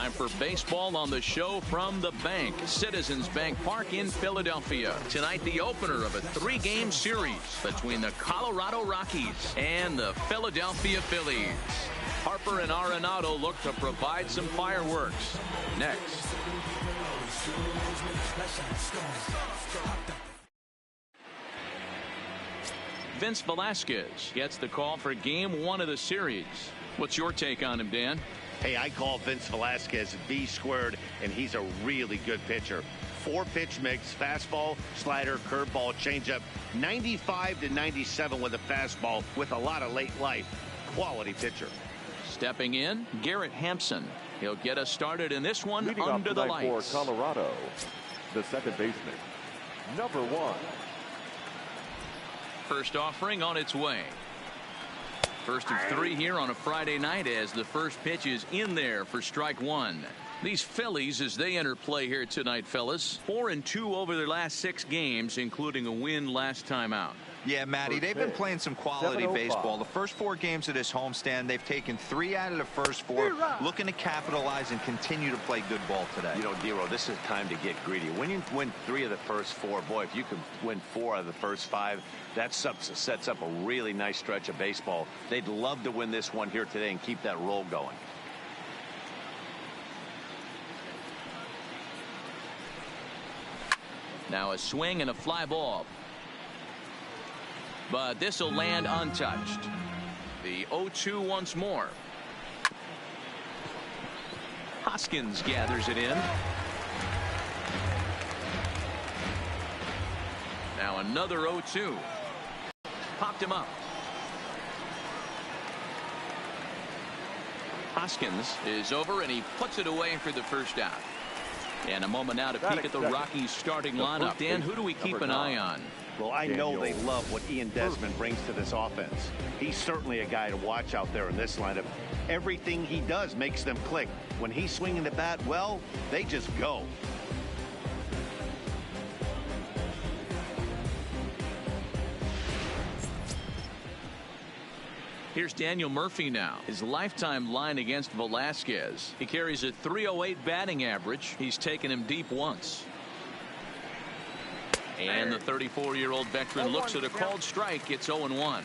Time for baseball on the show from the bank. Citizens Bank Park in Philadelphia. Tonight, the opener of a 3-game series between the Colorado Rockies and the Philadelphia Phillies. Harper and Arenado look to provide some fireworks. Next. Vince Velasquez gets the call for game 1 of the series. What's your take on him, Dan? Hey, I call Vince Velasquez V squared, and he's a really good pitcher. 4-pitch mix, fastball, slider, curveball, changeup, 95 to 97 with a fastball with a lot of late life. Quality pitcher. Stepping in, Garrett Hampson. He'll get us started in this one. Leading under the lights. For Colorado, the second baseman, number 1. First offering on its way. First of 3 here on a Friday night as the first pitch is in there for strike 1. These Phillies, as they enter play here tonight, fellas, 4-2 over their last 6 games, including a win last time out. Yeah, Matty, they've been playing some quality baseball. The first 4 games of this homestand, they've taken 3 out of the first 4, looking to capitalize and continue to play good ball today. You know, Dero, this is time to get greedy. When you win 3 of the first 4, boy, if you can win 4 out of the first 5, that sets up a really nice stretch of baseball. They'd love to win this one here today and keep that roll going. Now a swing and a fly ball. But this will land untouched. The 0-2 once more. Hoskins gathers it in. Now another 0-2. Popped him up. Hoskins is over and he puts it away for the first out. And a moment now to peek at the Rockies starting lineup. Dan, who do we keep an eye on? Well, I know they love what Ian Desmond brings to this offense. He's certainly a guy to watch out there in this lineup. Everything he does makes them click. When he's swinging the bat, well, they just go. Here's Daniel Murphy now. His lifetime line against Velasquez. He carries a .308 batting average. He's taken him deep once. And the 34-year-old veteran looks at a called strike. It's 0-1.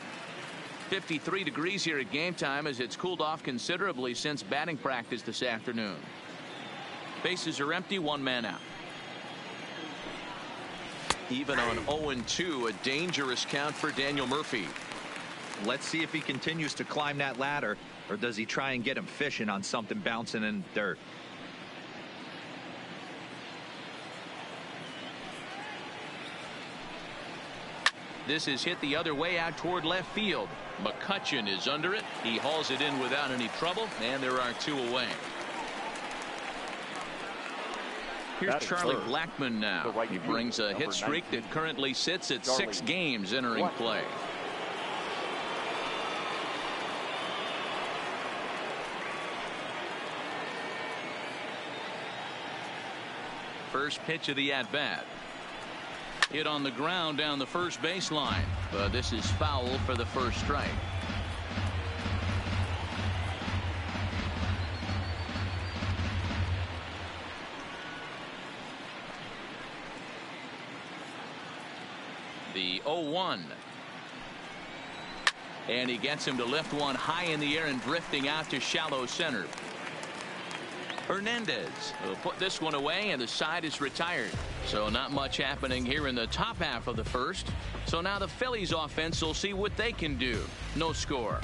53 degrees here at game time as it's cooled off considerably since batting practice this afternoon. Bases are empty, 1 man out. Even on 0-2, a dangerous count for Daniel Murphy. Let's see if he continues to climb that ladder, or does he try and get him fishing on something bouncing in dirt. This is hit the other way out toward left field. McCutchen is under it. He hauls it in without any trouble, and there are 2 away. Here's Charlie Blackmon now. He brings a hit streak that currently sits at 6 games entering play. First pitch of the at-bat. Hit on the ground down the first baseline, but this is foul for the first strike. The 0-1. And he gets him to lift one high in the air and drifting out to shallow center. Hernandez will put this one away, and the side is retired. So not much happening here in the top half of the first. So now the Phillies offense will see what they can do. No score.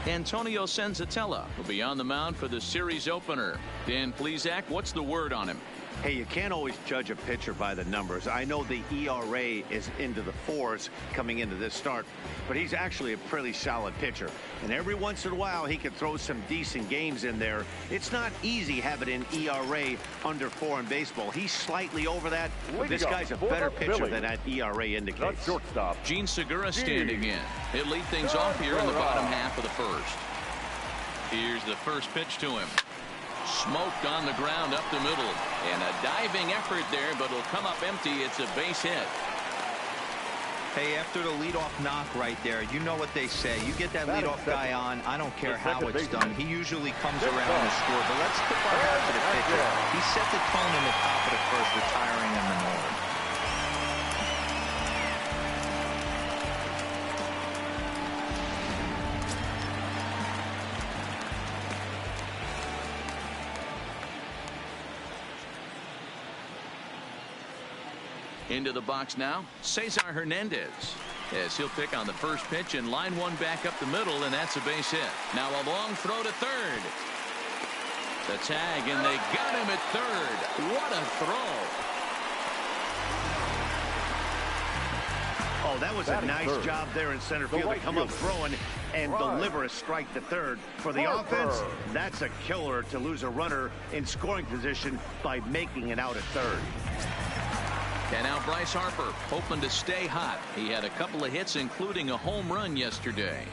Antonio Senzatella will be on the mound for the series opener. Dan Plesac, what's the word on him? Hey, you can't always judge a pitcher by the numbers. I know the ERA is into the 4s coming into this start, but he's actually a pretty solid pitcher. And every once in a while, he can throw some decent games in there. It's not easy having an ERA under 4 in baseball. He's slightly over that, but this guy's a better pitcher than that ERA indicates. Shortstop. Gene Segura standing in. He'll lead things off here in the bottom half of the first. Here's the first pitch to him. Smoked on the ground up the middle, and a diving effort there, but it'll come up empty. It's a base hit. Hey, after the leadoff knock right there, you know what they say. You get that leadoff guy on, I don't care how it's done. He usually comes around to score. But let's tip our hat to the pitcher. He set the tone in the top of the first, retiring him in order. Into the box now, Cesar Hernandez. As he'll pick on the first pitch, and line one back up the middle, and that's a base hit. Now a long throw to third. The tag, and they got him at third. What a throw. Oh, that was a nice job there in center field to come up throwing and deliver a strike to third. For the offense, that's a killer to lose a runner in scoring position by making it out at third. And now Bryce Harper hoping to stay hot. He had a couple of hits, including a home run yesterday.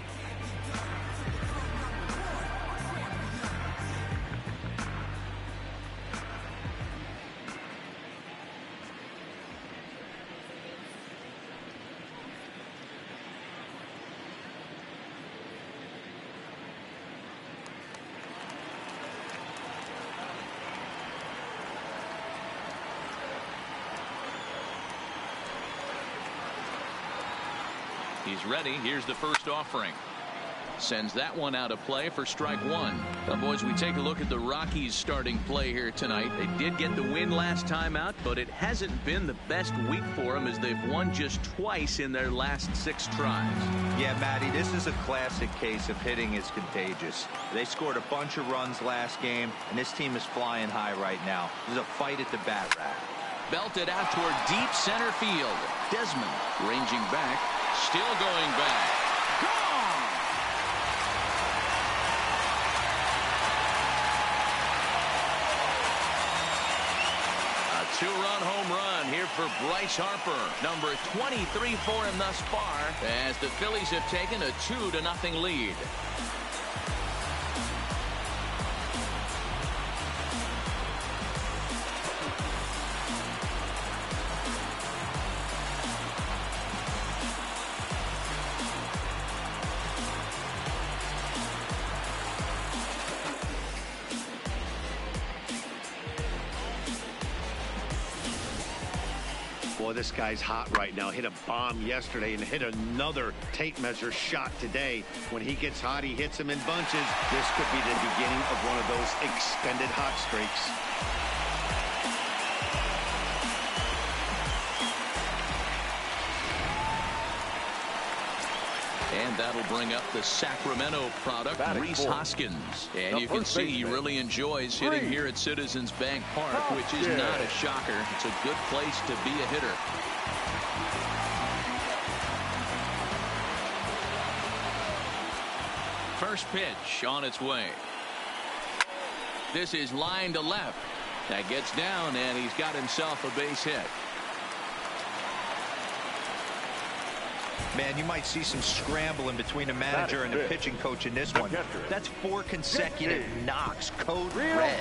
He's ready. Here's the first offering. Sends that one out of play for strike one. Now, boys, we take a look at the Rockies starting play here tonight. They did get the win last time out, but it hasn't been the best week for them as they've won just twice in their last 6 tries. Yeah, Matty, this is a classic case of hitting is contagious. They scored a bunch of runs last game, and this team is flying high right now. There's a fight at the bat rack. Belted out toward deep center field. Desmond ranging back. Still going back. Gone! A 2-run home run here for Bryce Harper. Number 23 for him thus far, as the Phillies have taken a 2-0 lead. Boy, this guy's hot right now. Hit a bomb yesterday and hit another tape measure shot today. When he gets hot, he hits them in bunches. This could be the beginning of one of those extended hot streaks. And that'll bring up the Sacramento product, Rhys Hoskins. And you can see he really enjoys hitting here at Citizens Bank Park, which is not a shocker. It's a good place to be a hitter. First pitch on its way. This is line to left. That gets down, and he's got himself a base hit. Man, you might see some scrambling between the manager and the pitching coach in this one. That's 4 consecutive knocks. Code red.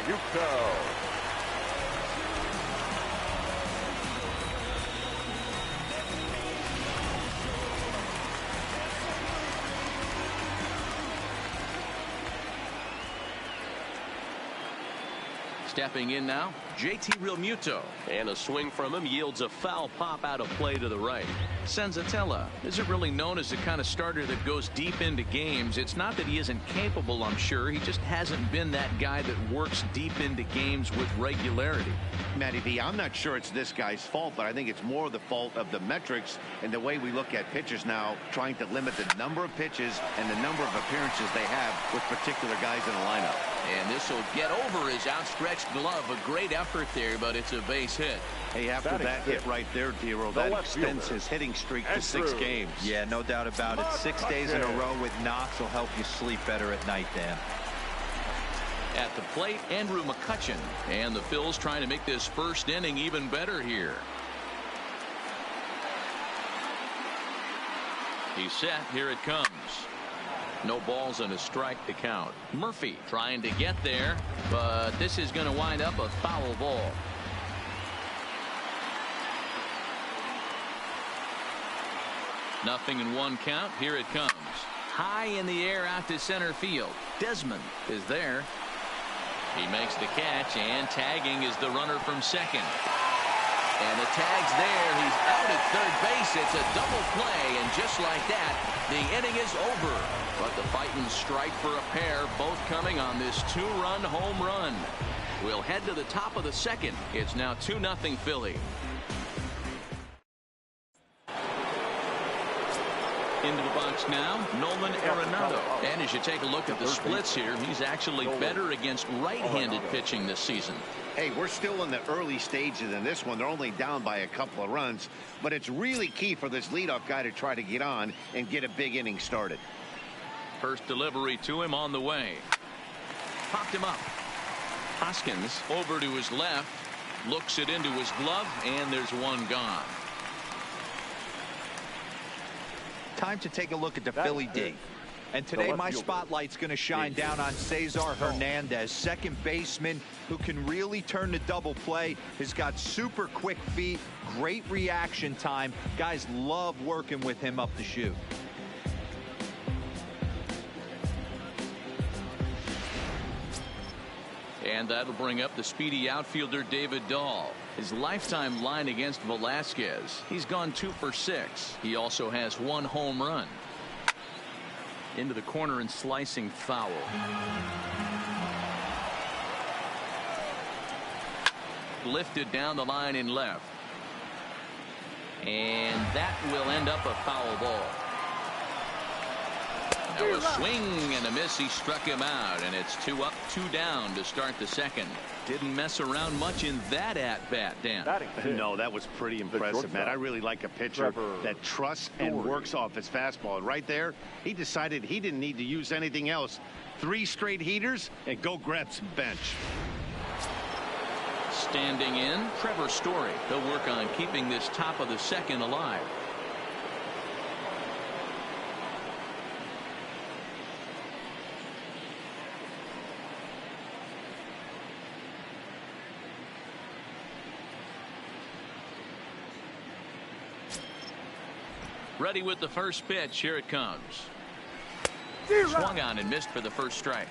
Stepping in now, JT Realmuto. And a swing from him yields a foul pop out of play to the right. Senzatella isn't really known as the kind of starter that goes deep into games. It's not that he isn't capable, I'm sure. He just hasn't been that guy that works deep into games with regularity. Matty V, I'm not sure it's this guy's fault, but I think it's more the fault of the metrics and the way we look at pitchers now, trying to limit the number of pitches and the number of appearances they have with particular guys in the lineup. And this will get over his outstretched glove. A great effort there, but it's a base hit. Hey, after that hit right there, Dero, that extends his hitting streak to 6 games. Yeah, no doubt about it. 6 days in a row with knocks will help you sleep better at night, Dan. At the plate, Andrew McCutchen. And the Phils trying to make this first inning even better here. He's set. Here it comes. No balls and a strike to count. Murphy trying to get there, but this is going to wind up a foul ball. 0-1 count. Here it comes. High in the air out to center field. Desmond is there. He makes the catch, and tagging is the runner from second. And the tag's there. He's out at third base. It's a double play, and just like that, the inning is over. But the Titans strike for a pair, both coming on this 2-run home run. We'll head to the top of the second. It's now 2-0 Philly. Into the box now, Nolan Arenado. And as you take a look at the splits here, he's actually better against right-handed pitching this season. Hey, we're still in the early stages in this one. They're only down by a couple of runs, but it's really key for this leadoff guy to try to get on and get a big inning started. First delivery to him on the way. Popped him up. Hoskins over to his left, looks it into his glove, and there's one gone. Time to take a look at the Philly D. And today my spotlight's going to shine down on Cesar Hernandez, second baseman who can really turn the double play. Has got super quick feet, great reaction time. Guys love working with him up the chute. And that'll bring up the speedy outfielder David Dahl. His lifetime line against Velasquez. He's gone 2 for 6. He also has 1 home run. Into the corner and slicing foul. Lifted down the line in left. And that will end up a foul ball. Now a swing and a miss. He struck him out, and it's 2 up, 2 down to start the second. Didn't mess around much in that at-bat, Dan. No, that was pretty impressive, Matt. I really like a pitcher that trusts and works off his fastball. And right there, he decided he didn't need to use anything else. 3 straight heaters and go grab some bench. Standing in, Trevor Story. He'll work on keeping this top of the second alive. Ready with the first pitch. Here it comes. Swung on and missed for the first strike.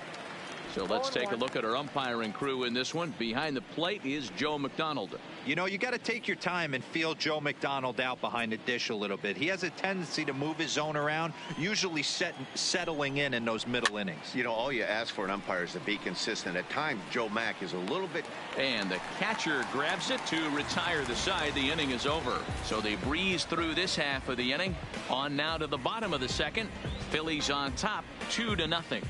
So let's take a look at our umpiring crew in this one. Behind the plate is Joe McDonald. You know, you got to take your time and feel Joe McDonald out behind the dish a little bit. He has a tendency to move his zone around, usually settling in those middle innings. You know, all you ask for an umpire is to be consistent. At times, Joe Mack is a little bit. And the catcher grabs it to retire the side. The inning is over. So they breeze through this half of the inning. On now to the bottom of the second. Phillies on top, 2-0.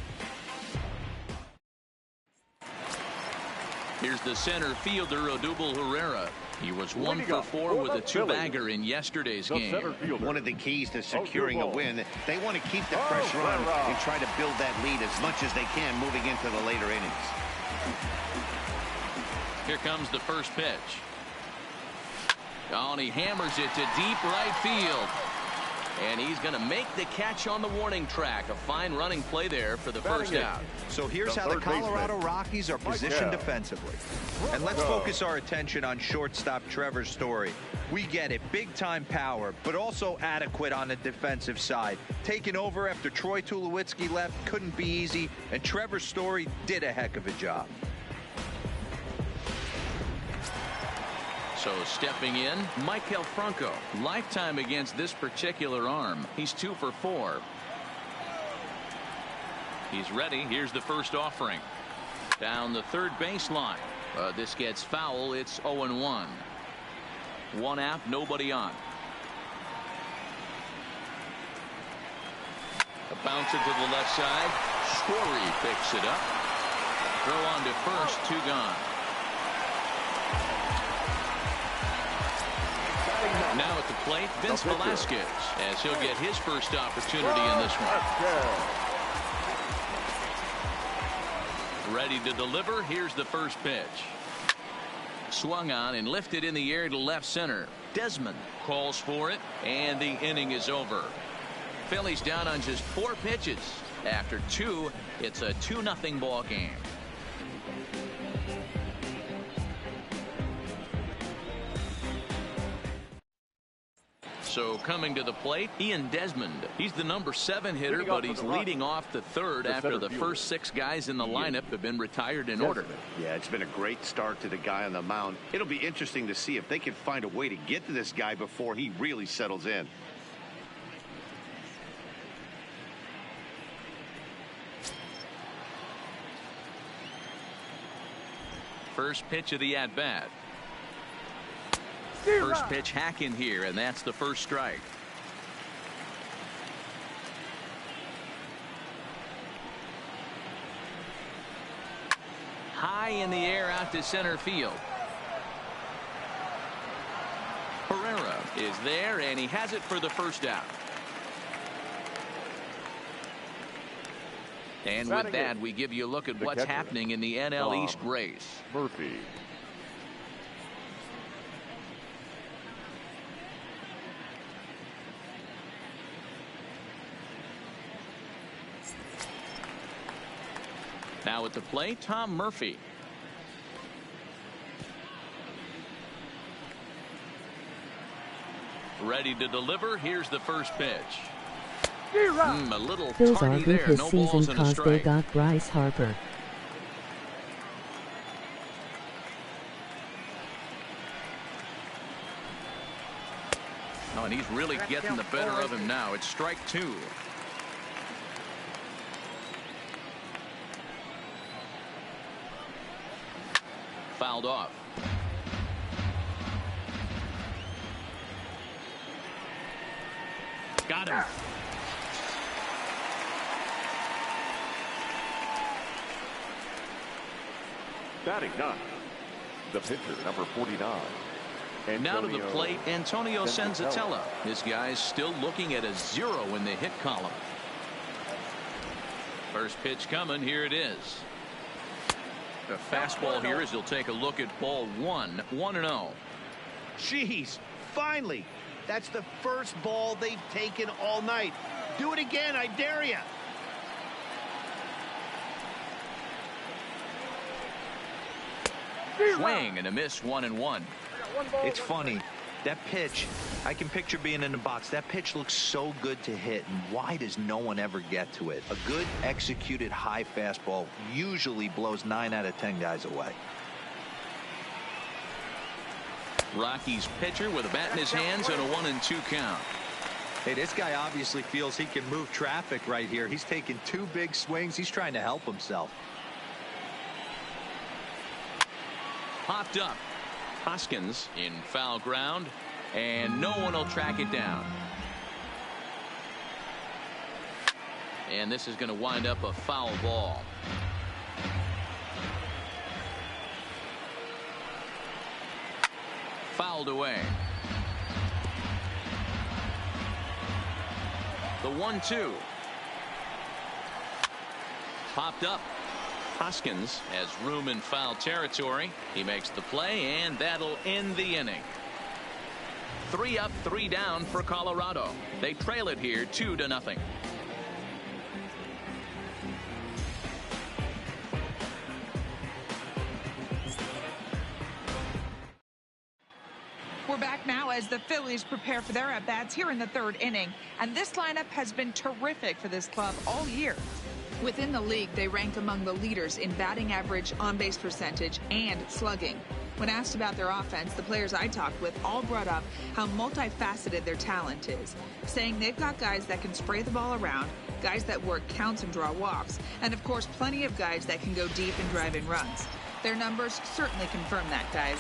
Here's the center fielder, Odubel Herrera. He was 1 for 4 with a 2-bagger in yesterday's game. One of the keys to securing a win, they want to keep the fresh run and try to build that lead as much as they can moving into the later innings. Here comes the first pitch. Oh, and he hammers it to deep right field. And he's going to make the catch on the warning track. A fine running play there for the first out. So here's how the Colorado Rockies are positioned defensively. And let's focus our attention on shortstop Trevor Story. We get it, big-time power, but also adequate on the defensive side. Taking over after Troy Tulowitzki left couldn't be easy, and Trevor Story did a heck of a job. So stepping in, Maikel Franco. Lifetime against this particular arm. He's 2 for 4. He's ready. Here's the first offering. Down the third baseline. This gets foul. It's 0-1. 1 out, nobody on. A bouncer to the left side. Story picks it up. Throw on to first, 2 gone. Now at the plate, Vince Velasquez, as he'll get his first opportunity in this one. Ready to deliver. Here's the first pitch. Swung on and lifted in the air to left center. Desmond calls for it, and the inning is over. Phillies down on just 4 pitches. After 2, it's a 2-0 ball game. So coming to the plate, Ian Desmond. He's the number 7 hitter, but he's leading off the third after the first 6 guys in the lineup have been retired in order. Yeah, it's been a great start to the guy on the mound. It'll be interesting to see if they can find a way to get to this guy before he really settles in. First pitch of the at-bat. First pitch hack in here, and that's the first strike. High in the air out to center field. Herrera is there, and he has it for the first out. And with that, we give you a look at what's happening in the NL East race. Murphy. Now at the plate, Tom Murphy. Ready to deliver. Here's the first pitch. A little Phillies are tardy good there. this No season balls and a cause they strike. got Bryce Harper. Oh, and he's really getting the better of him now. It's strike 2. Fouled off. Got him. Batting 9. The pitcher, number 49. Now to the plate, Antonio Senzatella. This guy's still looking at a 0 in the hit column. First pitch coming. Here it is. The fastball here as he'll take a look at ball 1. 1-0. Jeez, finally. That's the first ball they've taken all night. Do it again, I dare you. Swing and a miss. 1-1. It's funny. That pitch, I can picture being in the box. That pitch looks so good to hit, and why does no one ever get to it? A good executed high fastball usually blows 9 out of 10 guys away. Rockies pitcher with a bat in his hands and a 1-2 count. Hey, this guy obviously feels he can move traffic right here. He's taking 2 big swings. He's trying to help himself. Popped up. Hoskins in foul ground, and no one will track it down. And this is going to wind up a foul ball. Fouled away. The 1-2. Popped up. Hoskins has room in foul territory. He makes the play, and that'll end the inning. 3 up, 3 down for Colorado. They trail it here 2-0. We're back now as the Phillies prepare for their at-bats here in the 3rd inning. And this lineup has been terrific for this club all year. Within the league, they rank among the leaders in batting average, on-base percentage, and slugging. When asked about their offense, the players I talked with all brought up how multifaceted their talent is, saying they've got guys that can spray the ball around, guys that work counts and draw walks, and of course plenty of guys that can go deep and drive in runs. Their numbers certainly confirm that, guys.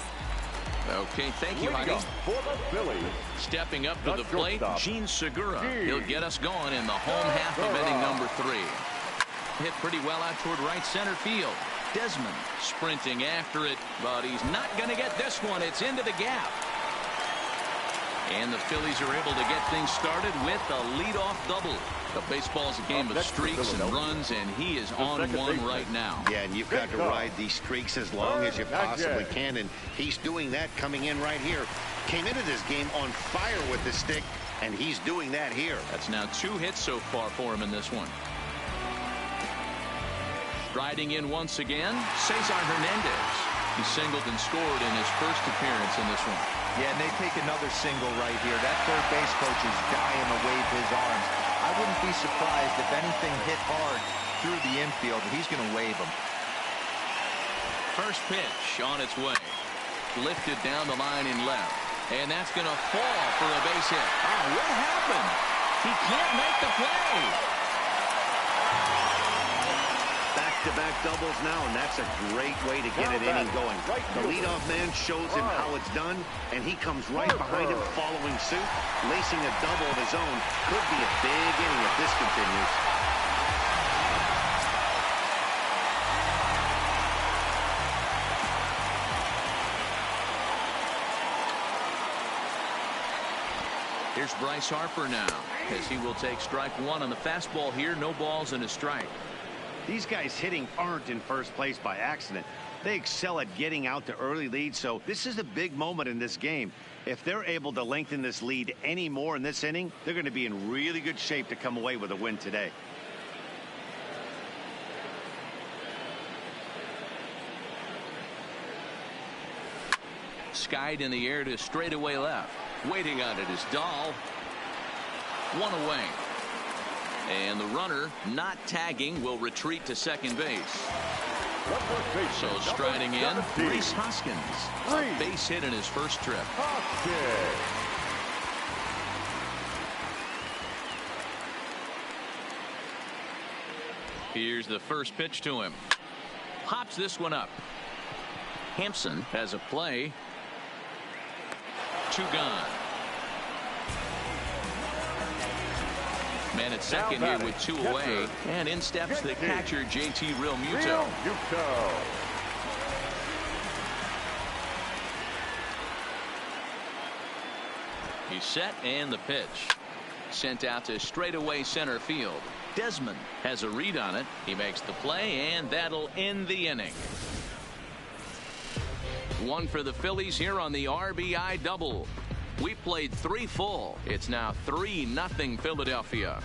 Okay, thank you, Heidi. For the Phillies, Stepping up to the plate, Gene Segura. He'll get us going in the home half of inning number 3. Hit pretty well out toward right center field. Desmond sprinting after it, but he's not going to get this one. It's into the gap. And the Phillies are able to get things started with a leadoff double. The baseball's a game of streaks and runs, and he is on one right now. Yeah, and you've got to ride these streaks as long as you possibly can, and he's doing that coming in right here. Came into this game on fire with the stick, and he's doing that here. That's now 2 hits so far for him in this one. Striding in once again, Cesar Hernandez. He singled and scored in his first appearance in this one. Yeah, and they take another single right here. That third base coach is dying to wave his arms. I wouldn't be surprised if anything hit hard through the infield. He's going to wave them. First pitch on its way. Lifted down the line in left. And that's going to fall for a base hit. Oh, what happened? He can't make the play. Back-to-back doubles now, and that's a great way to get an inning going. The leadoff man shows him how it's done, and he comes right behind him following suit. Lacing a double of his own could be a big inning if this continues. Here's Bryce Harper now, as he will take strike one on the fastball here. No balls and a strike. These guys hitting aren't in first place by accident. They excel at getting out to early leads, so this is a big moment in this game. If they're able to lengthen this lead any more in this inning, they're going to be in really good shape to come away with a win today. Skied in the air to straightaway left. Waiting on it is Dahl. One away. And the runner, not tagging, will retreat to second base. So striding in, Rhys Hoskins. A base hit in his first trip. Here's the first pitch to him. Hops this one up. Hampson has a play. Two gone. Man at second here with two away. And in steps the catcher, JT Realmuto. He's set, and the pitch. Sent out to straightaway center field. Desmond has a read on it. He makes the play, and that'll end the inning. One for the Phillies here on the RBI double. We played 3 full. It's now 3-0 Philadelphia.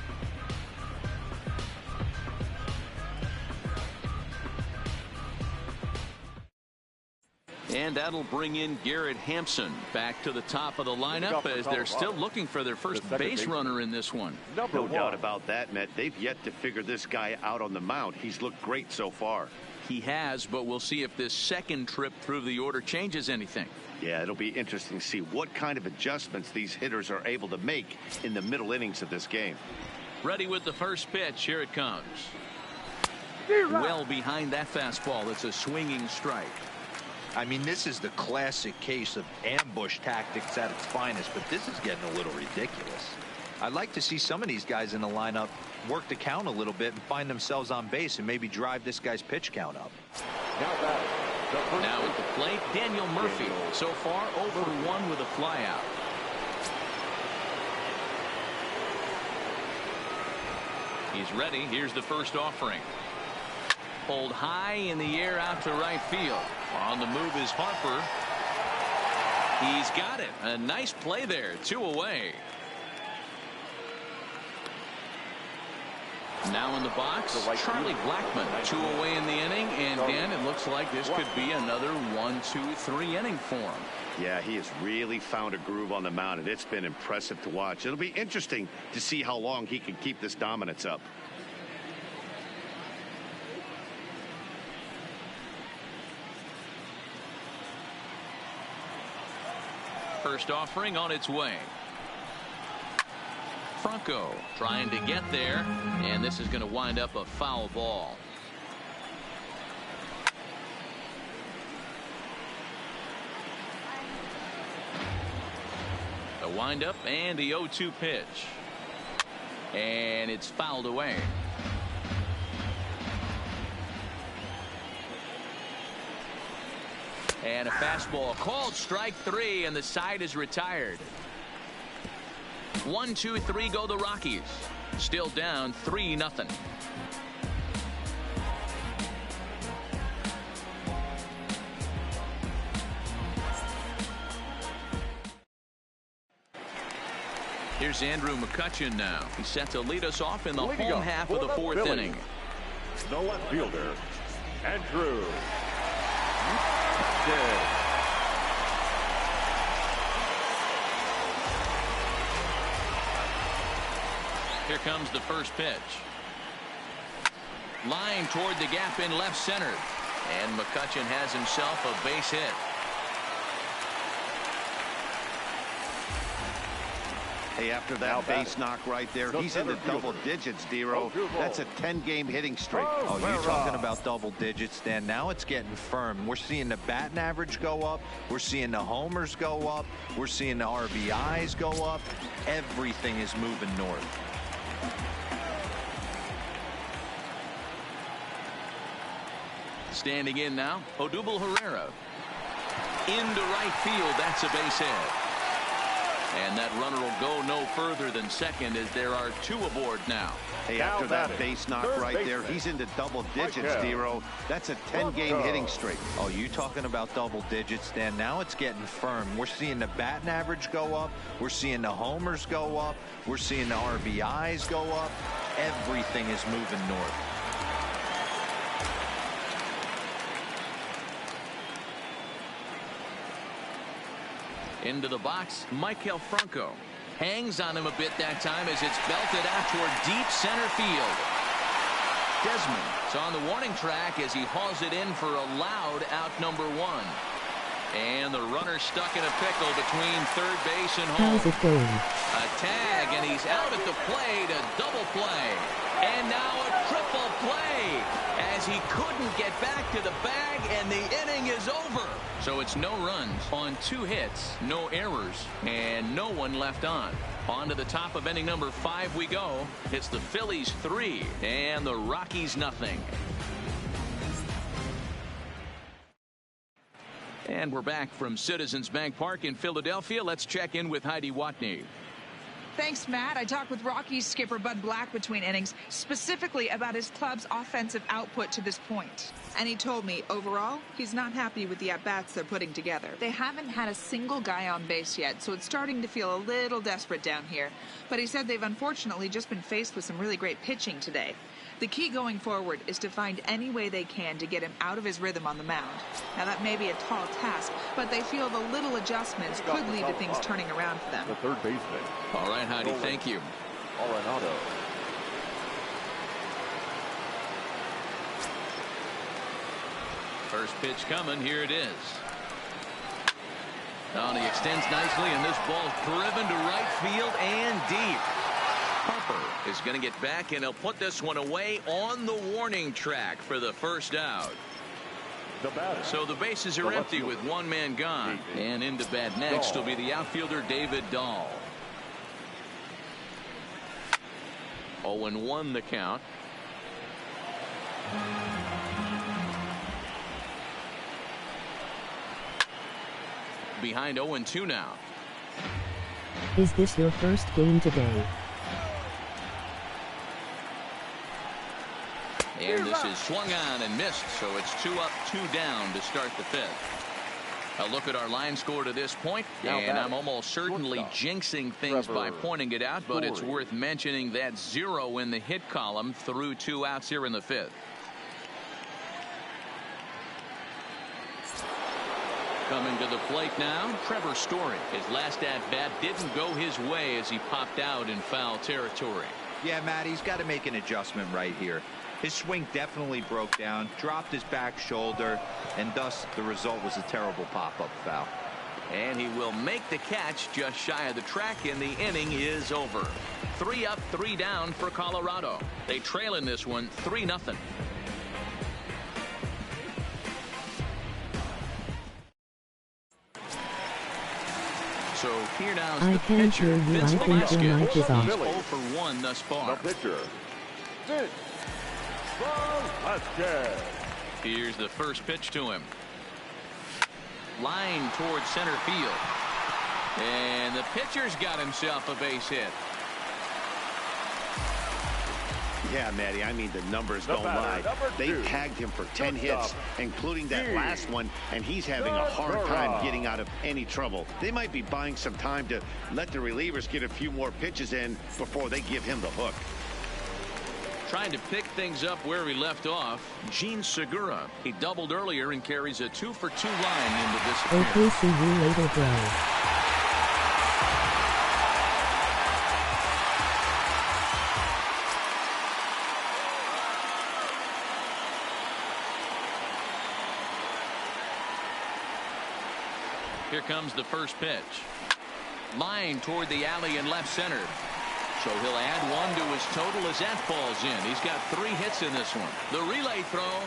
And that'll bring in Garrett Hampson back to the top of the lineup as they're still looking for their first base runner in this one. No doubt about that, Matt. They've yet to figure this guy out on the mound. He's looked great so far. He has, but we'll see if this second trip through the order changes anything. Yeah, it'll be interesting to see what kind of adjustments these hitters are able to make in the middle innings of this game. Ready with the first pitch. Here it comes. Well behind that fastball. It's a swinging strike. I mean, this is the classic case of ambush tactics at its finest, but this is getting a little ridiculous. I'd like to see some of these guys in the lineup work the count a little bit and find themselves on base and maybe drive this guy's pitch count up. Now at the plate, Daniel Murphy. So far, 0-for-1 with a flyout. He's ready. Here's the first offering. Pulled high in the air out to right field. On the move is Harper. He's got it. A nice play there. 2 away. Now in the box, Charlie Blackmon. 2 away in the inning, and Dan, it looks like this could be another 1-2-3 inning for him. Yeah, he has really found a groove on the mound, and it's been impressive to watch. It'll be interesting to see how long he can keep this dominance up. First offering on its way. Franco trying to get there, and this is going to wind up a foul ball. The windup and the 0-2 pitch, and it's fouled away. And a fastball called strike 3, and the side is retired. 1-2-3 go the Rockies. Still down 3-0. Here's Andrew McCutchen now. He's set to lead us off in the home half of the 4th inning. The left fielder, Andrew. Here comes the first pitch. Line toward the gap in left center. And McCutchen has himself a base hit. Hey, after that base knock right there, he's into double digits, Dero. That's a 10-game hitting streak. Oh, you're talking about double digits, Dan. Now it's getting firm. We're seeing the batting average go up. We're seeing the homers go up. We're seeing the RBIs go up. Everything is moving north. Standing in now, Odubel Herrera. Into right field, that's a base hit. And that runner will go no further than second as there are 2 aboard now. Hey, after that base knock right there, he's into double digits, Dero. That's a 10-game hitting streak. Oh, you talking about double digits, Dan. Now it's getting firm. We're seeing the batting average go up. We're seeing the homers go up. We're seeing the RBIs go up. Everything is moving north. Into the box, Maikel Franco. Hangs on him a bit that time as it's belted out toward deep center field. Desmond is on the warning track as he hauls it in for a loud out number 1. And the runner stuck in a pickle between third base and home. How's it going? A tag, and he's out at the plate, a double play. And now a triple play as he couldn't get back to the bag, and the inning is over. So it's no runs on 2 hits, no errors, and no one left on. On to the top of inning number 5 we go. It's the Phillies 3 and the Rockies nothing. And we're back from Citizens Bank Park in Philadelphia. Let's check in with Heidi Watney. Thanks, Matt. I talked with Rockies skipper Bud Black between innings, specifically about his club's offensive output to this point. And he told me, overall, he's not happy with the at-bats they're putting together. They haven't had a single guy on base yet, so it's starting to feel a little desperate down here. But he said they've unfortunately just been faced with some really great pitching today. The key going forward is to find any way they can to get him out of his rhythm on the mound. Now, that may be a tall task, but they feel the little adjustments could lead to things turning around for them. The third baseman. All right, Heidi, thank you. Arenado. First pitch coming. Here it is. Oh, and he extends nicely, and this ball's driven to right field and deep. Harper is going to get back, and he'll put this one away on the warning track for the first out. So the bases are empty with 1 man gone. And into bat next will be the outfielder David Dahl. 0-1 the count. Behind 0-2 now. Is this your first game today? And this is swung on and missed, so it's 2 up, 2 down to start the 5th. A look at our line score to this point, and I'm almost certainly jinxing things by pointing it out, but it's worth mentioning that 0 in the hit column through 2 outs here in the 5th. Coming to the plate now, Trevor Story. His last at-bat didn't go his way as he popped out in foul territory. Yeah, Matt, he's got to make an adjustment right here. His swing definitely broke down, dropped his back shoulder, and thus the result was a terrible pop-up foul. And he will make the catch just shy of the track, and the inning is over. 3 up, 3 down for Colorado. They trail in this one 3-0. So here now is the pitcher, Vince Velasquez. He's 0 for 1 thus far. The pitcher, Vince Velasquez. Here's the first pitch to him. Line towards center field. And the pitcher's got himself a base hit. Yeah, Matty, I mean, the numbers don't lie. They tagged him for 10 hits, including that last one, and he's having a hard time getting out of any trouble. They might be buying some time to let the relievers get a few more pitches in before they give him the hook. Trying to pick things up where he left off, Gene Segura. He doubled earlier and carries a 2-for-2 line into this appearance. Okay, see you later, bro. Here comes the first pitch. Line toward the alley in left center. So he'll add one to his total as that falls in. He's got 3 hits in this one. The relay throw.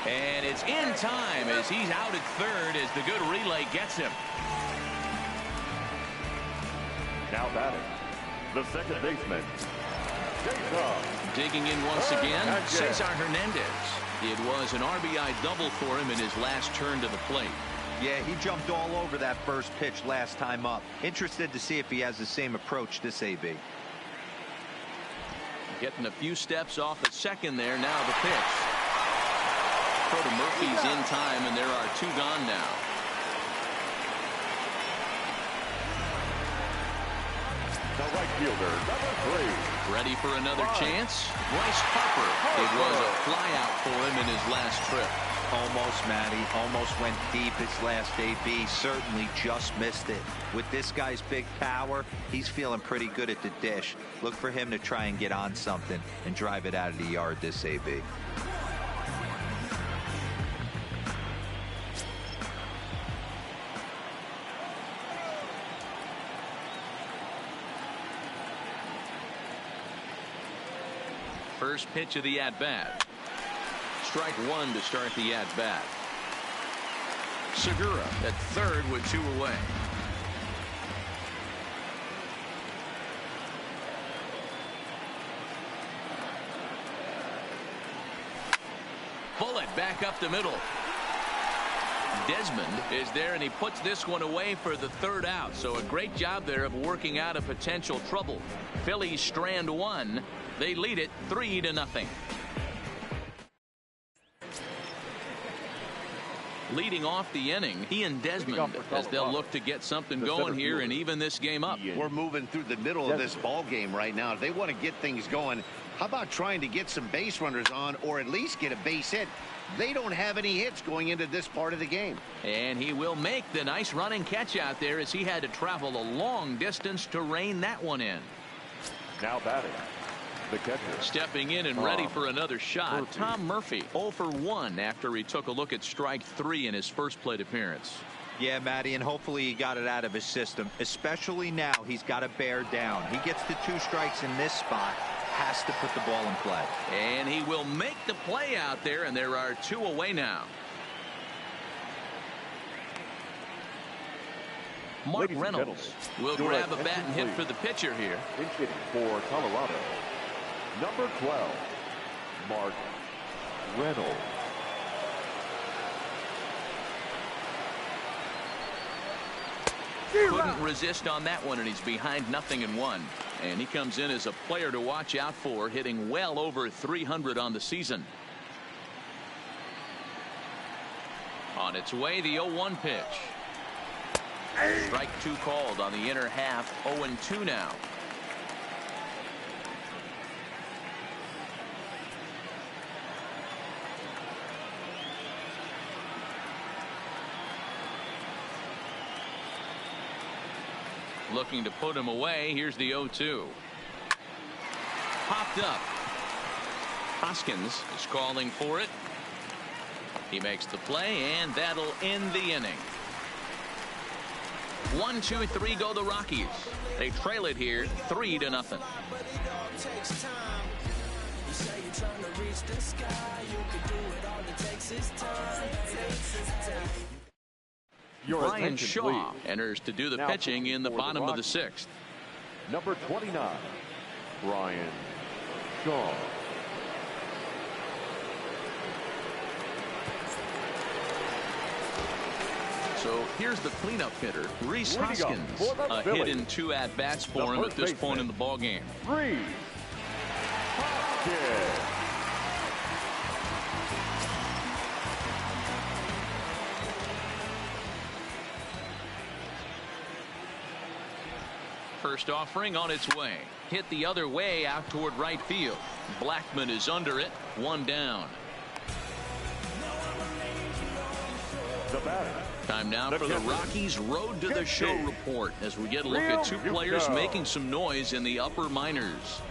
And it's in time as he's out at third as the good relay gets him. Now batting, the second baseman, digging in once again, Cesar Hernandez. It was an RBI double for him in his last turn to the plate. Yeah, he jumped all over that first pitch last time up. Interested to see if he has the same approach this AB. Getting a few steps off at second there. Now the pitch. Murphy's in time, and there are 2 gone now. the right fielder, number 3. Ready for another chance? Bryce Harper. It was a flyout for him in his last trip. Almost, Matty. Almost went deep his last AB. Certainly just missed it. With this guy's big power, he's feeling pretty good at the dish. Look for him to try and get on something and drive it out of the yard this AB. First pitch of the at-bat. Strike 1 to start the at-bat. Segura at third with 2 away. Bullet back up the middle. Desmond is there, and he puts this one away for the 3rd out. So a great job there of working out a potential trouble. Phillies strand 1. They lead it 3-0. Leading off the inning, he and Desmond, as they'll look to get something going here and even this game up. We're moving through the middle of this ball game right now. If they want to get things going, how about trying to get some base runners on, or at least get a base hit? They don't have any hits going into this part of the game. And he will make the nice running catch out there as he had to travel a long distance to rein that one in. Now batting, the catcher. Stepping in and ready for another shot, Tom Murphy 0 for 1 after he took a look at strike 3 in his first plate appearance. Yeah, Matty, and hopefully he got it out of his system. Especially now, he's got to bear down. He gets the 2 strikes in this spot, has to put the ball in play. And he will make the play out there, and there are 2 away now. Mark Reynolds will grab a bat and hit for the pitcher here. In hitting for Colorado, number 12, Mark Reynolds. Couldn't resist on that one, and he's behind 0-1. And he comes in as a player to watch out for, hitting well over 300 on the season. On its way, the 0-1 pitch. Strike 2 called on the inner half. 0-2 now. Looking to put him away. Here's the 0-2. Popped up. Hoskins is calling for it. He makes the play, and that'll end the inning. 1, 2, 3 go the Rockies. They trail it here 3-0. Brian Shaw enters to do the pitching in the bottom of the 6th. Number 29, Brian Shaw. So here's the cleanup hitter, Rhys Hoskins. A hit in 2 at-bats for him at this point in the ballgame. Rhys Hoskins. First offering on its way. Hit the other way out toward right field. Blackman is under it. 1 down. The batter. Time now for the Rockies' Road to the Show report as we get a look at 2 players making some noise in the upper minors.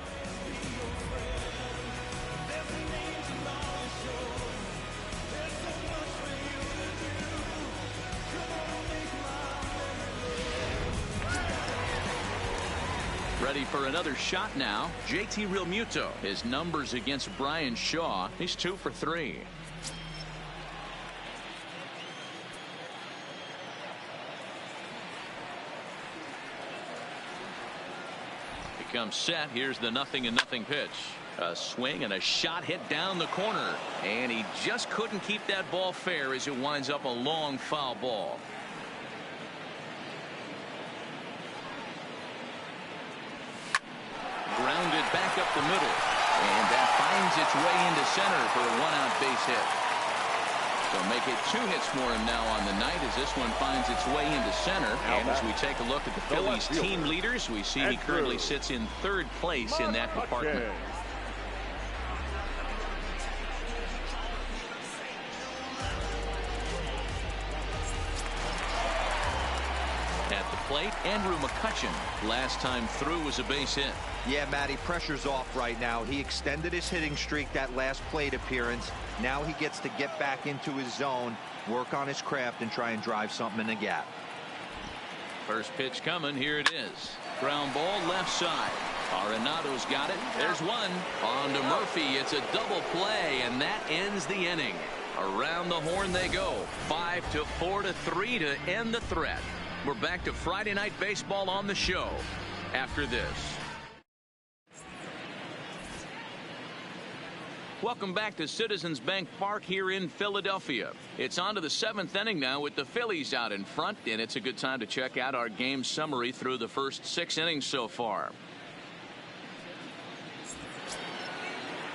Ready for another shot now. JT Realmuto. His numbers against Brian Shaw. He's 2 for 3. He comes set. Here's the 0-0 pitch. A swing and a shot hit down the corner. And he just couldn't keep that ball fair as it winds up a long foul ball. Grounded back up the middle. And that finds its way into center for a 1-out base hit. So make it 2 hits for him now on the night as this one finds its way into center. And as we take a look at the Phillies team leaders, we see he currently sits in 3rd place in that department. At the plate, Andrew McCutchen. Last time through was a base hit. Yeah, Matty, pressure's off right now. He extended his hitting streak that last plate appearance. Now he gets to get back into his zone, work on his craft, and try and drive something in the gap. First pitch coming. Here it is. Ground ball left side. Arenado's got it. There's one. On to Murphy. It's a double play, and that ends the inning. Around the horn they go. 5-4-3 to end the threat. We're back to Friday Night Baseball on the show after this. Welcome back to Citizens Bank Park here in Philadelphia. It's on to the 7th inning now with the Phillies out in front, and it's a good time to check out our game summary through the first 6 innings so far.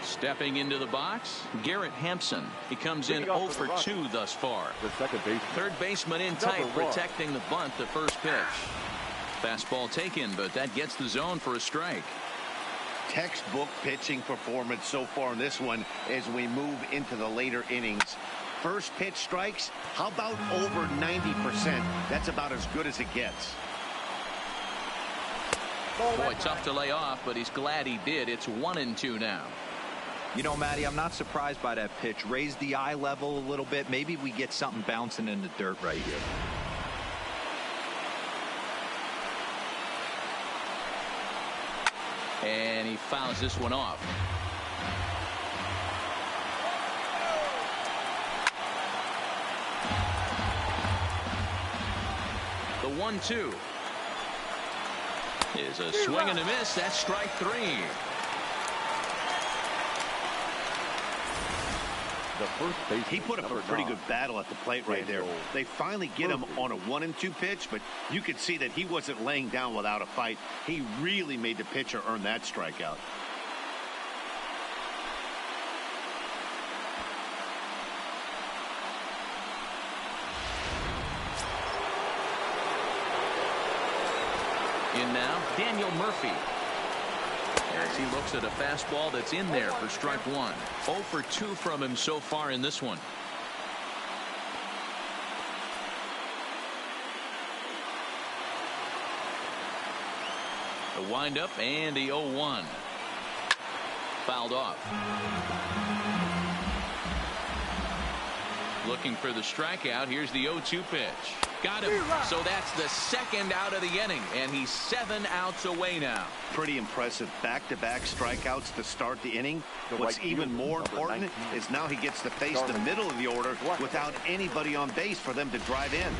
Stepping into the box, Garrett Hampson. He comes in 0 for 2 thus far. The second baseman. Third baseman in tight, protecting the bunt, the first pitch. Fastball taken, but that gets the zone for a strike. Textbook pitching performance so far in this one as we move into the later innings. First pitch strikes, how about over 90%? That's about as good as it gets. Boy, tough to lay off, but he's glad he did. It's 1-2 now. You know, Matty, I'm not surprised by that pitch. Raise the eye level a little bit. Maybe we get something bouncing in the dirt right here. And he fouls this one off. The 1-2 is a swing and a miss. That's strike 3. The first base. He put up a pretty good battle at the plate right there. They finally get him on a 1-2 pitch, but you could see that he wasn't laying down without a fight. He really made the pitcher earn that strikeout. In now, Daniel Murphy. As he looks at a fastball that's in there for strike 1. 0 for 2 from him so far in this one. The windup and the 0-1. Fouled off. Looking for the strikeout. Here's the 0-2 pitch. Got him. So that's the second out of the inning, and he's 7 outs away now. Pretty impressive back-to-back strikeouts to start the inning. What's even more important is now he gets to face the middle of the order without anybody on base for them to drive in.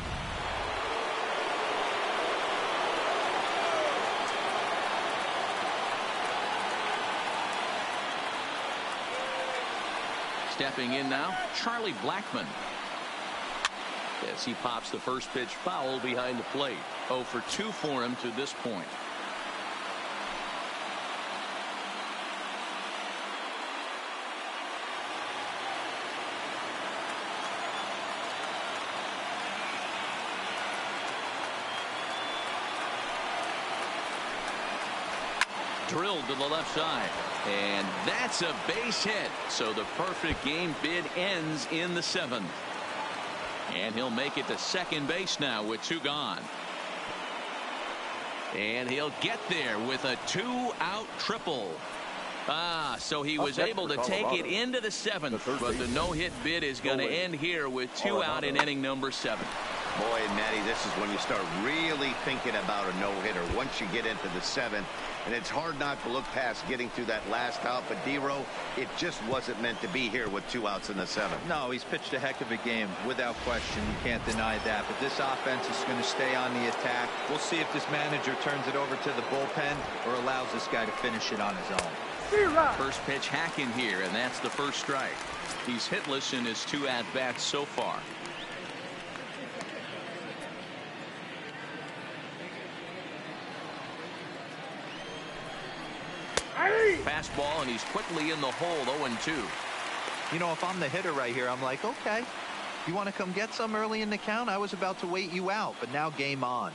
Stepping in now, Charlie Blackmon. As he pops the first pitch foul behind the plate. 0 for 2 for him to this point. Drilled to the left side. And that's a base hit. So the perfect game bid ends in the 7th. And he'll make it to second base now with 2 gone. And he'll get there with a 2-out triple. So he was able to take it into the 7th. But the no-hit bid is going to end here with 2 out in inning number 7. Boy, Matty, this is when you start really thinking about a no-hitter. Once you get into the 7th, And it's hard not to look past getting through that last out. But D-Row, it just wasn't meant to be here with 2 outs in the 7th. No, he's pitched a heck of a game, without question. You can't deny that. But this offense is going to stay on the attack. We'll see if this manager turns it over to the bullpen or allows this guy to finish it on his own. First pitch hacking here, and that's the first strike. He's hitless in his 2 at-bats so far. Fastball, and he's quickly in the hole, 0-2. You know, if I'm the hitter right here, I'm like, okay, you want to come get some early in the count? I was about to wait you out, but now game on.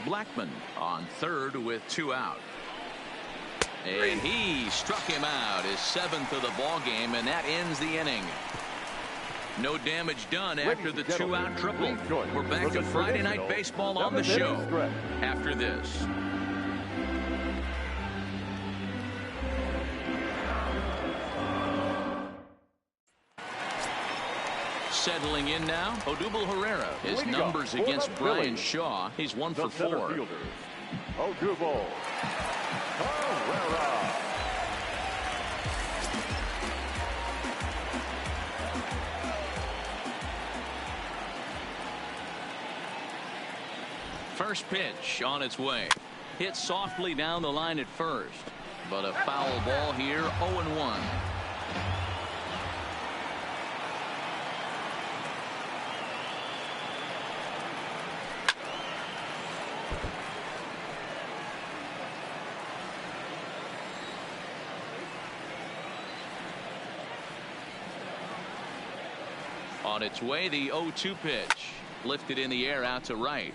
Blackman on third with 2 out. And he struck him out, his 7th of the ball game, and that ends the inning. No damage done after the 2-out triple. We're back to Friday Night Baseball on the show after this. Settling in now, Odubel Herrera. His numbers against Brian Shaw, he's 1 for 4. Odubel Herrera. First pitch on its way. Hit softly down the line at first, but a foul ball here, 0-1. On its way, the 0-2 pitch. Lifted in the air out to right.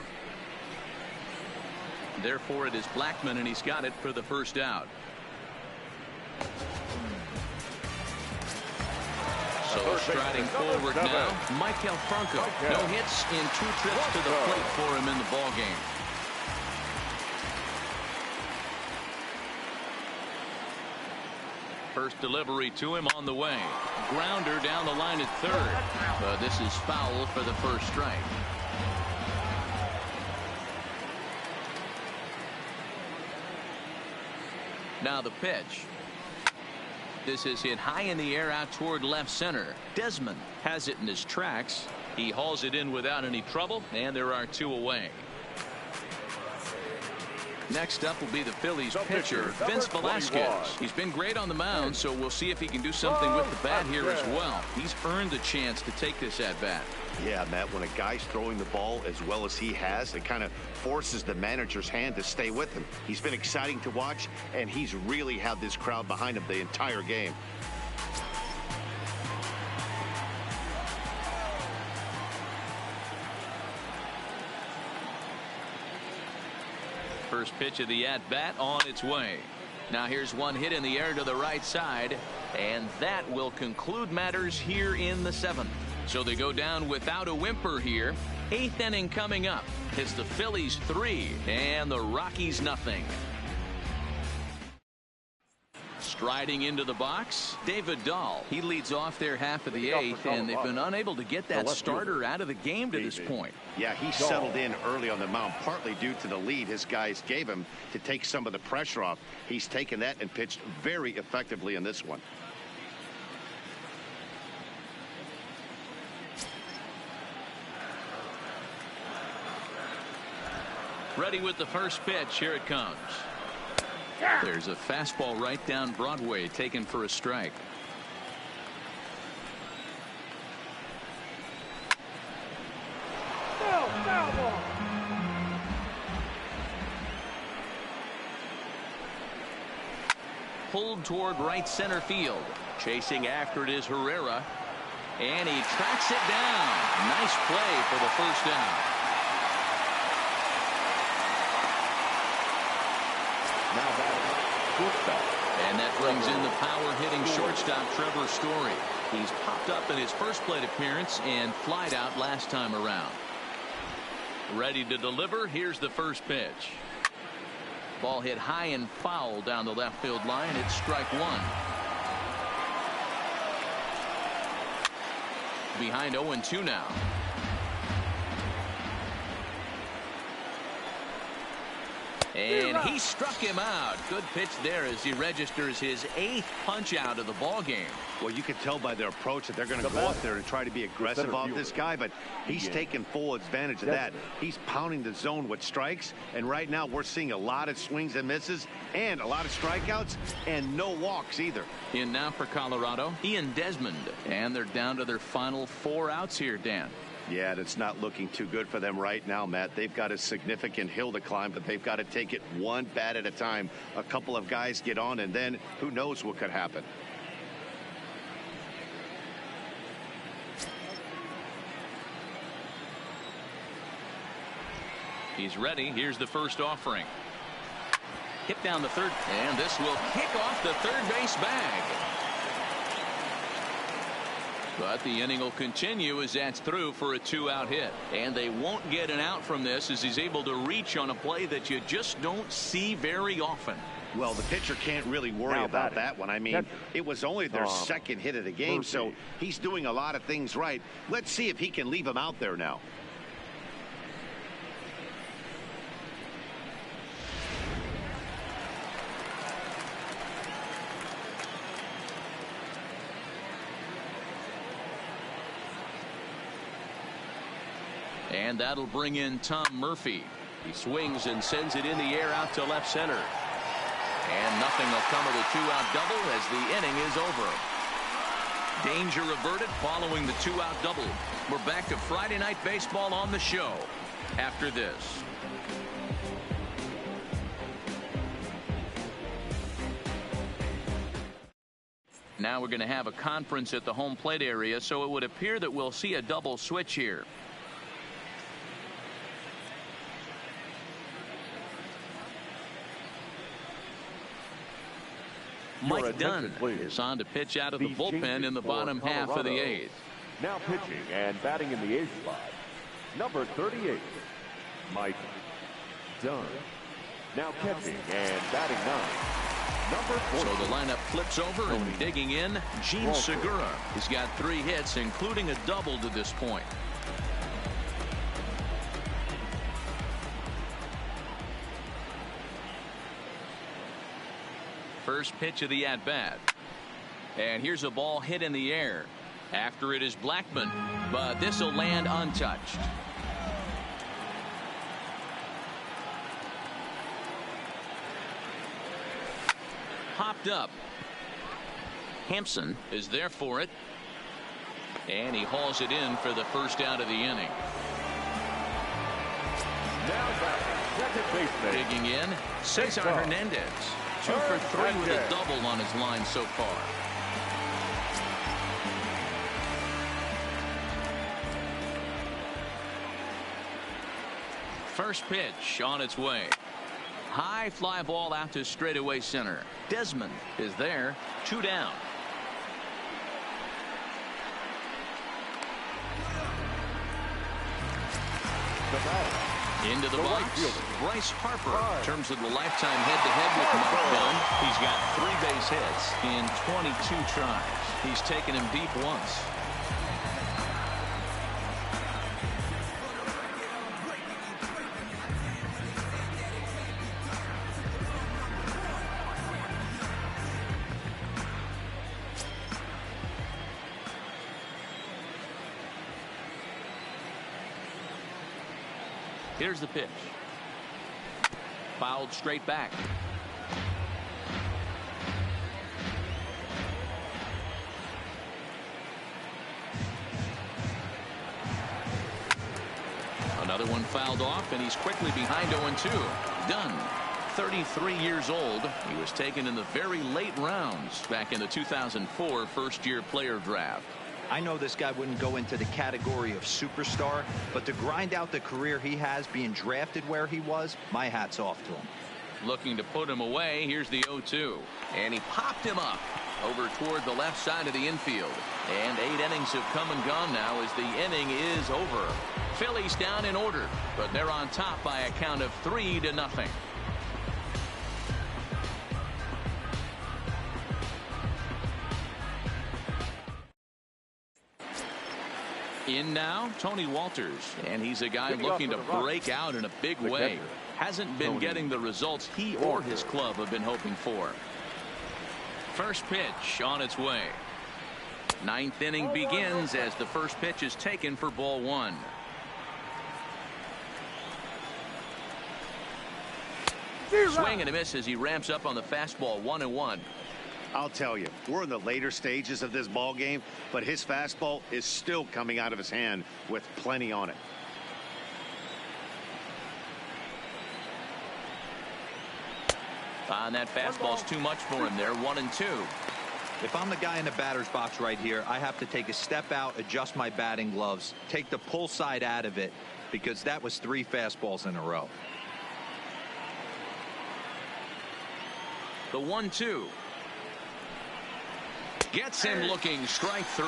Therefore, it is Blackman, and he's got it for the first out. So striding forward now, Michael Franco. No hits in 2 trips to the plate for him in the ball game. First delivery to him on the way. Grounder down the line at third. But this is foul for the first strike. Now the pitch. This is hit high in the air out toward left center. Desmond has it in his tracks. He hauls it in without any trouble, and there are 2 away. Next up will be the Phillies pitcher, Vince Velasquez. He's been great on the mound, so we'll see if he can do something with the bat here as well. He's earned the chance to take this at bat. Yeah, Matt, when a guy's throwing the ball as well as he has, it kind of forces the manager's hand to stay with him. He's been exciting to watch, and he's really had this crowd behind him the entire game. First pitch of the at-bat on its way. Now here's one hit in the air to the right side, and that will conclude matters here in the 7th. So they go down without a whimper here. 8th inning coming up. It's the Phillies 3 and the Rockies nothing. Striding into the box, David Dahl. He leads off their half of the 8th, and they've been unable to get that starter out of the game to this point. Yeah, he settled in early on the mound, partly due to the lead his guys gave him to take some of the pressure off. He's taken that and pitched very effectively in this one. Ready with the first pitch. Here it comes. There's a fastball right down Broadway, taken for a strike. Pulled toward right center field. Chasing after it is Herrera. And he tracks it down. Nice play for the first down. And that brings in the power-hitting shortstop Trevor Story. He's popped up in his first plate appearance and flied out last time around. Ready to deliver. Here's the first pitch. Ball hit high and foul down the left field line. It's strike 1. Behind 0-2 now. And he struck him out. Good pitch there as he registers his 8th punch out of the ball game. Well, you can tell by their approach that they're going to go up there and try to be aggressive on this guy, but he's taking full advantage of that. He's pounding the zone with strikes, and right now we're seeing a lot of swings and misses and a lot of strikeouts and no walks either. In now for Colorado, Ian Desmond, and they're down to their final 4 outs here, Dan. Yeah, that's not looking too good for them right now, Matt. They've got a significant hill to climb, but they've got to take it one bat at a time. A couple of guys get on, and then who knows what could happen. He's ready. Here's the first offering. Hit down the third, and this will kick off the third base bag. But the inning will continue as that's through for a 2-out hit. And they won't get an out from this as he's able to reach on a play that you just don't see very often. Well, the pitcher can't really worry about that one. I mean, it was only their second hit of the game, so he's doing a lot of things right. Let's see if he can leave him out there now. And that'll bring in Tom Murphy. He swings and sends it in the air out to left center. And nothing will come of the 2-out double as the inning is over. Danger averted following the 2-out double. We're back to Friday Night Baseball on the show after this. Now we're going to have a conference at the home plate area, so it would appear that we'll see a double switch here. Mike Dunn is on to pitch out of the bullpen in the bottom half of the 8th. Now pitching and batting in the 8th spot, number 38, Mike Dunn. Now catching and batting 9, number 40. So the lineup flips over and digging in, Gene Segura. He's got 3 hits, including a double to this point. First pitch of the at-bat. And here's a ball hit in the air. After it is Blackman, but this will land untouched. Popped up. Hampson is there for it. And he hauls it in for the first out of the inning. Now batting, second baseman. Digging in, Cesar Hernandez. 2 for 3 with a double on his line so far. First pitch on its way. High fly ball out to straightaway center. Desmond is there. 2 down. Into the box, Bryce Harper. In terms of the lifetime head-to-head with Mike Dunn, he's got 3 base hits in 22 tries. He's taken him deep once. Here's the pitch. Fouled straight back. Another one fouled off, and he's quickly behind 0-2. Dunn, 33 years old. He was taken in the very late rounds back in the 2004 first-year player draft. I know this guy wouldn't go into the category of superstar, but to grind out the career he has being drafted where he was, my hat's off to him. Looking to put him away. Here's the 0-2. And he popped him up over toward the left side of the infield. And 8 innings have come and gone now as the inning is over. Phillies down in order, but they're on top by a count of 3-0. In now, Tony Walters, and he's a guy looking to break out in a big way. hasn't been getting the results he or his club have been hoping for. First pitch on its way. Ninth inning begins as the first pitch is taken for ball one. Swing and a miss as he ramps up on the fastball. 1-1. I'll tell you, we're in the later stages of this ball game, but his fastball is still coming out of his hand with plenty on it. And that fastball's too much for him there. 1-2. If I'm the guy in the batter's box right here, I have to take a step out, adjust my batting gloves, take the pull side out of it, because that was 3 fastballs in a row. The 1-2. Gets him looking. Strike 3.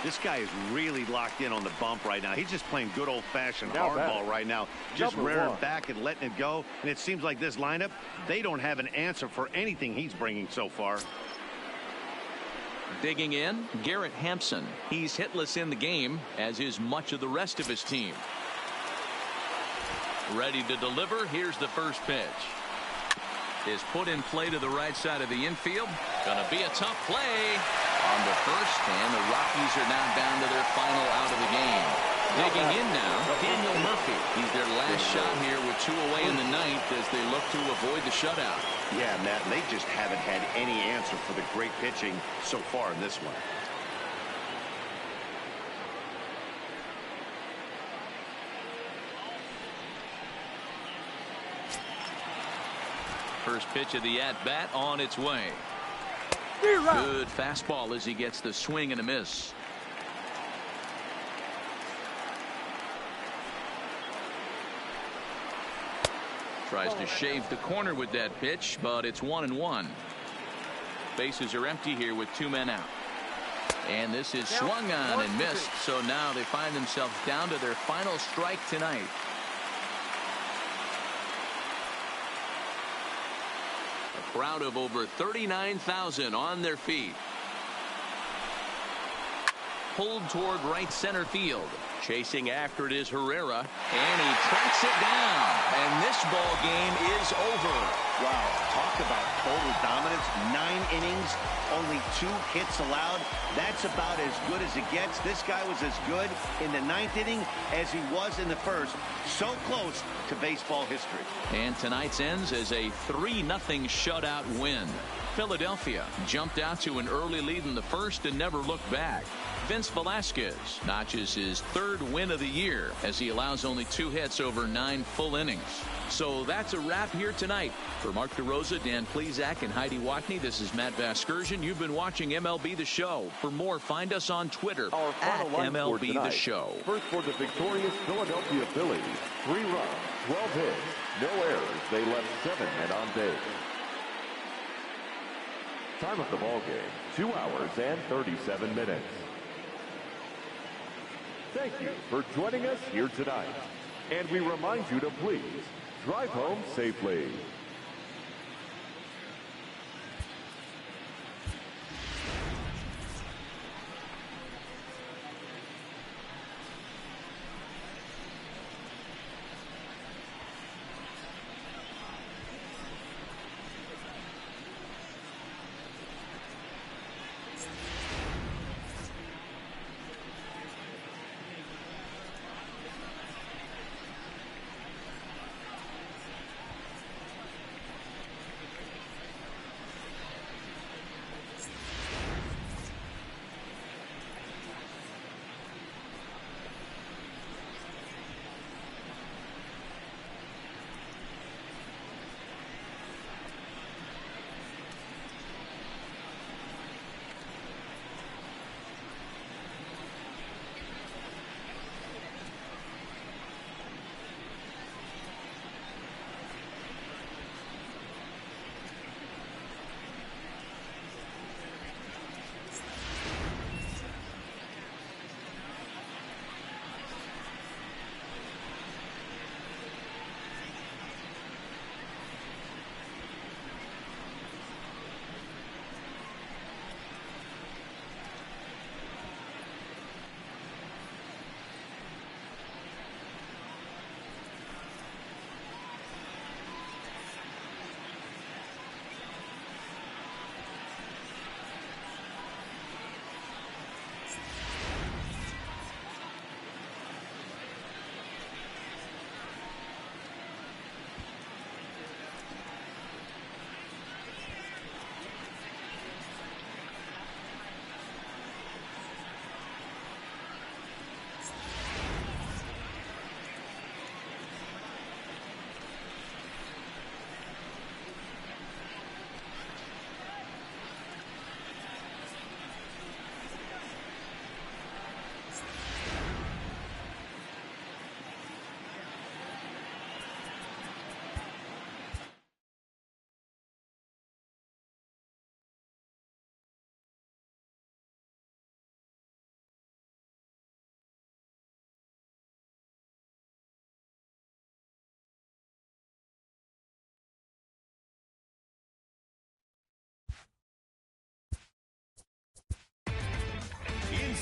This guy is really locked in on the bump right now. He's just playing good old-fashioned hardball right now. Just rearing back and letting it go. And it seems like this lineup, they don't have an answer for anything he's bringing so far. Digging in, Garrett Hampson. He's hitless in the game, as is much of the rest of his team. Ready to deliver. Here's the first pitch. Is put in play to the right side of the infield. Gonna be a tough play on the first, and the Rockies are now down to their final out of the game. Digging in now, Daniel Murphy. He's their last shot here with 2 away in the ninth as they look to avoid the shutout. Yeah, Matt, they just haven't had any answer for the great pitching so far in this one. First pitch of the at-bat on its way. Good fastball as he gets the swing and a miss. Tries to shave the corner with that pitch, but it's 1-1. Bases are empty here with 2 men out. And this is swung on and missed, so now they find themselves down to their final strike tonight. Crowd of over 39,000 on their feet. Pulled toward right center field. Chasing after it is Herrera, and he tracks it down. And this ball game is over. Wow, talk about total dominance. 9 innings, only 2 hits allowed. That's about as good as it gets. This guy was as good in the 9th inning as he was in the first. So close to baseball history. And tonight's ends as a 3-0 shutout win. Philadelphia jumped out to an early lead in the first and never looked back. Vince Velasquez notches his 3rd win of the year as he allows only 2 hits over 9 full innings. So that's a wrap here tonight. For Mark DeRosa, Dan Plesac, and Heidi Watney, this is Matt Vasgersian. You've been watching MLB The Show. For more, find us on Twitter at MLB The Show. First for the victorious Philadelphia Phillies. 3 runs, 12 hits, no errors. They left 7 men on base. Time of the ball game, 2 hours and 37 minutes. Thank you for joining us here tonight. And we remind you to please drive home safely.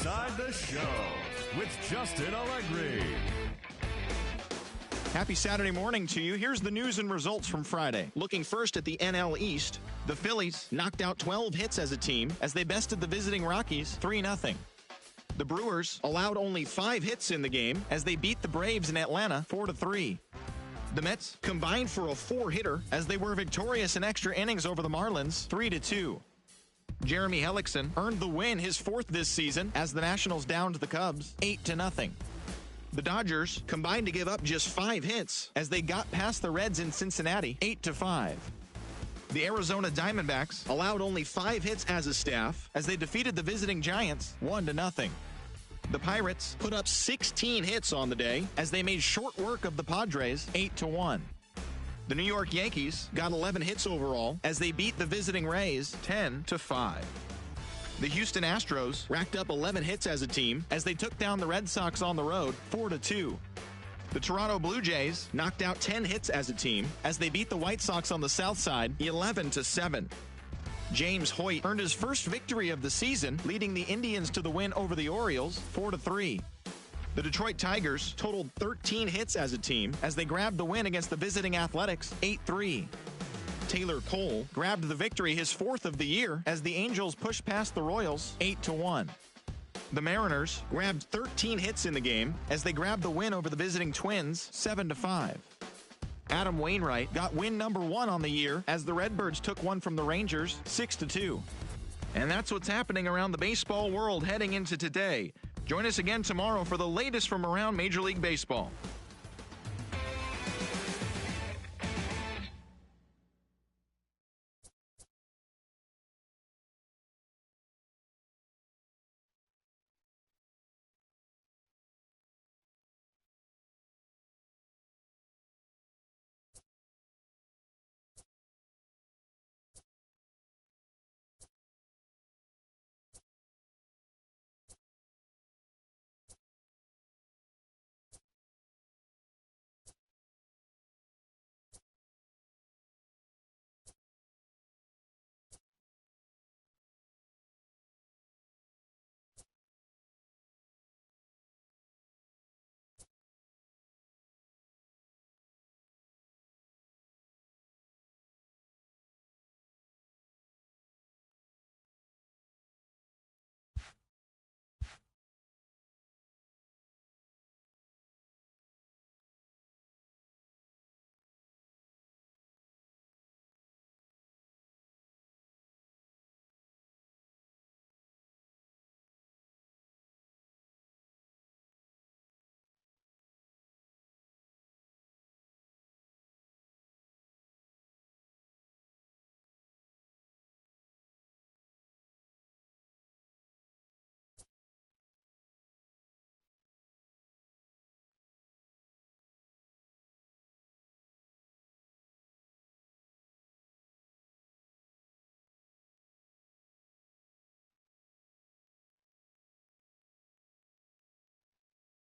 Inside the Show with Justin Allegri. Happy Saturday morning to you. Here's the news and results from Friday. Looking first at the NL East, the Phillies knocked out 12 hits as a team as they bested the visiting Rockies 3-0. The Brewers allowed only 5 hits in the game as they beat the Braves in Atlanta 4-3. The Mets combined for a 4-hitter as they were victorious in extra innings over the Marlins 3-2. Jeremy Hellickson earned the win, his 4th this season, as the Nationals downed the Cubs 8-0. The Dodgers combined to give up just 5 hits as they got past the Reds in Cincinnati 8-5. The Arizona Diamondbacks allowed only 5 hits as a staff as they defeated the visiting Giants 1-0. The Pirates put up 16 hits on the day as they made short work of the Padres 8-1. The New York Yankees got 11 hits overall as they beat the visiting Rays 10-5. The Houston Astros racked up 11 hits as a team as they took down the Red Sox on the road 4-2. The Toronto Blue Jays knocked out 10 hits as a team as they beat the White Sox on the south side 11-7. James Hoyt earned his first victory of the season, leading the Indians to the win over the Orioles 4-3. The Detroit Tigers totaled 13 hits as a team as they grabbed the win against the visiting Athletics 8-3. Taylor Cole grabbed the victory, his 4th of the year, as the Angels pushed past the Royals 8-1. The Mariners grabbed 13 hits in the game as they grabbed the win over the visiting Twins 7-5. Adam Wainwright got win number 1 on the year as the Redbirds took one from the Rangers 6-2. And that's what's happening around the baseball world heading into today. Join us again tomorrow for the latest from around Major League Baseball.